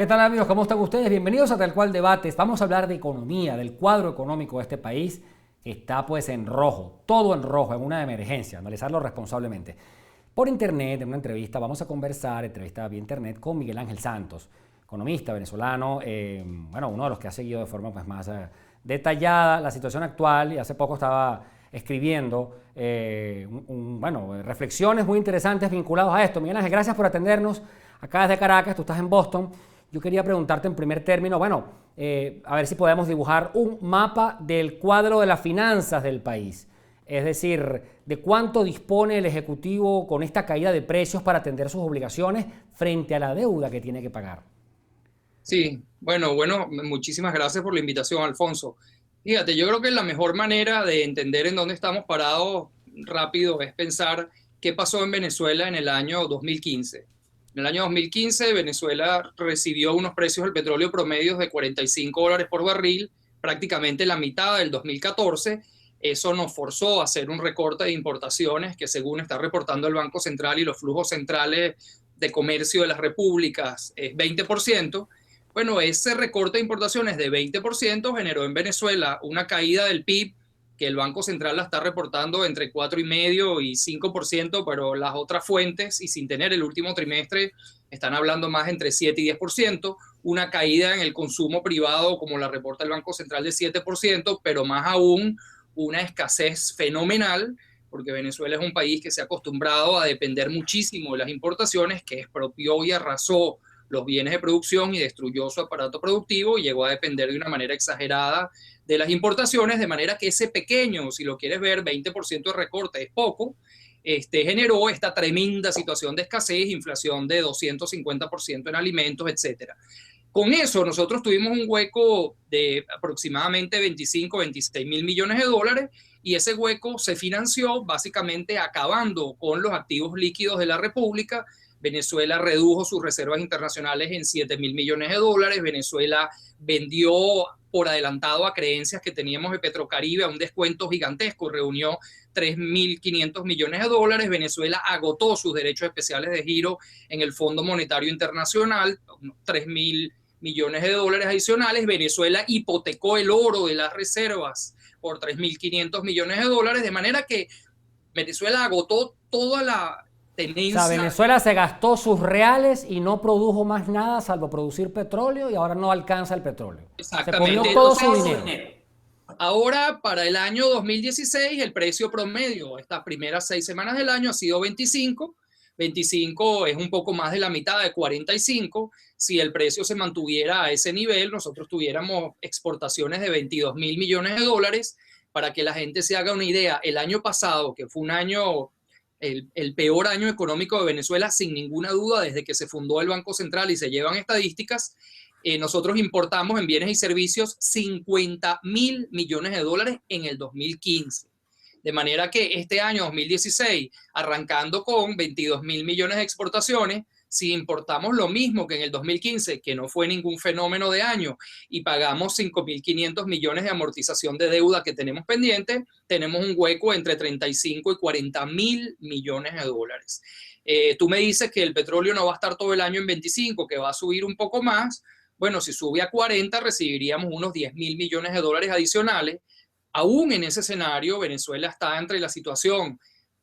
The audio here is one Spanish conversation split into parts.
¿Qué tal amigos? ¿Cómo están ustedes? Bienvenidos a Tal Cual Debates. Vamos a hablar de economía, del cuadro económico de este país que está pues en rojo, todo en rojo, en una emergencia, analizarlo responsablemente. Por internet, en una entrevista, vamos a conversar, entrevista vía internet con Miguel Ángel Santos, economista venezolano, uno de los que ha seguido de forma pues, más detallada la situación actual y hace poco estaba escribiendo reflexiones muy interesantes vinculadas a esto. Miguel Ángel, gracias por atendernos acá desde Caracas, tú estás en Boston. Yo quería preguntarte en primer término, a ver si podemos dibujar un mapa del cuadro de las finanzas del país. Es decir, de cuánto dispone el Ejecutivo con esta caída de precios para atender sus obligaciones frente a la deuda que tiene que pagar. Sí, bueno, muchísimas gracias por la invitación, Alfonso. Fíjate, yo creo que la mejor manera de entender en dónde estamos parados rápido es pensar qué pasó en Venezuela en el año 2015. En el año 2015, Venezuela recibió unos precios del petróleo promedios de $45 por barril, prácticamente la mitad del 2014. Eso nos forzó a hacer un recorte de importaciones que, según está reportando el Banco Central y los flujos centrales de comercio de las repúblicas, es 20%. Bueno, ese recorte de importaciones de 20% generó en Venezuela una caída del PIB que el Banco Central la está reportando entre 4,5% y 5%, pero las otras fuentes, y sin tener el último trimestre, están hablando más entre 7 y 10%, una caída en el consumo privado, como la reporta el Banco Central, de 7%, pero más aún una escasez fenomenal, porque Venezuela es un país que se ha acostumbrado a depender muchísimo de las importaciones, que expropió y arrasó los bienes de producción y destruyó su aparato productivo y llegó a depender de una manera exagerada de las importaciones, de manera que ese pequeño, si lo quieres ver, 20% de recorte es poco, generó esta tremenda situación de escasez, inflación de 250% en alimentos, etcétera. Con eso nosotros tuvimos un hueco de aproximadamente 25, 26 mil millones de dólares y ese hueco se financió básicamente acabando con los activos líquidos de la República. Venezuela redujo sus reservas internacionales en 7 mil millones de dólares. Venezuela vendió por adelantado a creencias que teníamos de Petrocaribe a un descuento gigantesco, reunió 3.500 millones de dólares. Venezuela agotó sus derechos especiales de giro en el Fondo Monetario Internacional, 3.000 millones de dólares adicionales. Venezuela hipotecó el oro de las reservas por 3.500 millones de dólares, de manera que Venezuela agotó toda la O sea, tenencia. Venezuela se gastó sus reales y no produjo más nada salvo producir petróleo y ahora no alcanza el petróleo. Se comió Exactamente. todo su Entonces, dinero. ahora, para el año 2016, el precio promedio, estas primeras 6 semanas del año, ha sido 25. 25 es un poco más de la mitad de 45. Si el precio se mantuviera a ese nivel, nosotros tuviéramos exportaciones de 22 mil millones de dólares. Para que la gente se haga una idea, el año pasado, que fue un año, el peor año económico de Venezuela, sin ninguna duda, desde que se fundó el Banco Central y se llevan estadísticas, nosotros importamos en bienes y servicios 50 mil millones de dólares en el 2015. De manera que este año 2016, arrancando con 22 mil millones de exportaciones, si importamos lo mismo que en el 2015, que no fue ningún fenómeno de año, y pagamos 5.500 millones de amortización de deuda que tenemos pendiente, tenemos un hueco entre 35 y 40 mil millones de dólares. Tú me dices que el petróleo no va a estar todo el año en 25, que va a subir un poco más. Bueno, si sube a 40, recibiríamos unos 10 mil millones de dólares adicionales. Aún en ese escenario, Venezuela está entre la situación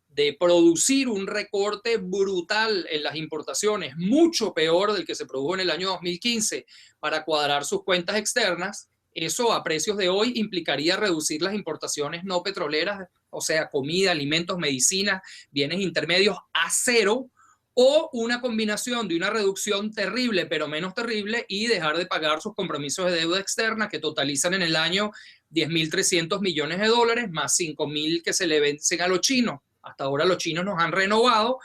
de producir un recorte brutal en las importaciones, mucho peor del que se produjo en el año 2015, para cuadrar sus cuentas externas. Eso a precios de hoy implicaría reducir las importaciones no petroleras, o sea, comida, alimentos, medicinas, bienes intermedios, a cero, o una combinación de una reducción terrible pero menos terrible y dejar de pagar sus compromisos de deuda externa, que totalizan en el año 10.300 millones de dólares, más 5.000 que se le vencen a los chinos. Hasta ahora los chinos nos han renovado.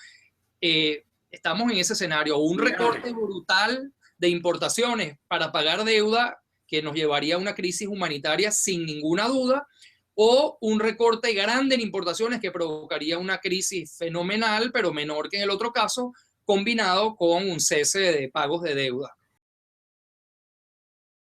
Estamos en ese escenario, un recorte brutal de importaciones para pagar deuda que nos llevaría a una crisis humanitaria sin ninguna duda, o un recorte grande en importaciones que provocaría una crisis fenomenal, pero menor que en el otro caso, combinado con un cese de pagos de deuda.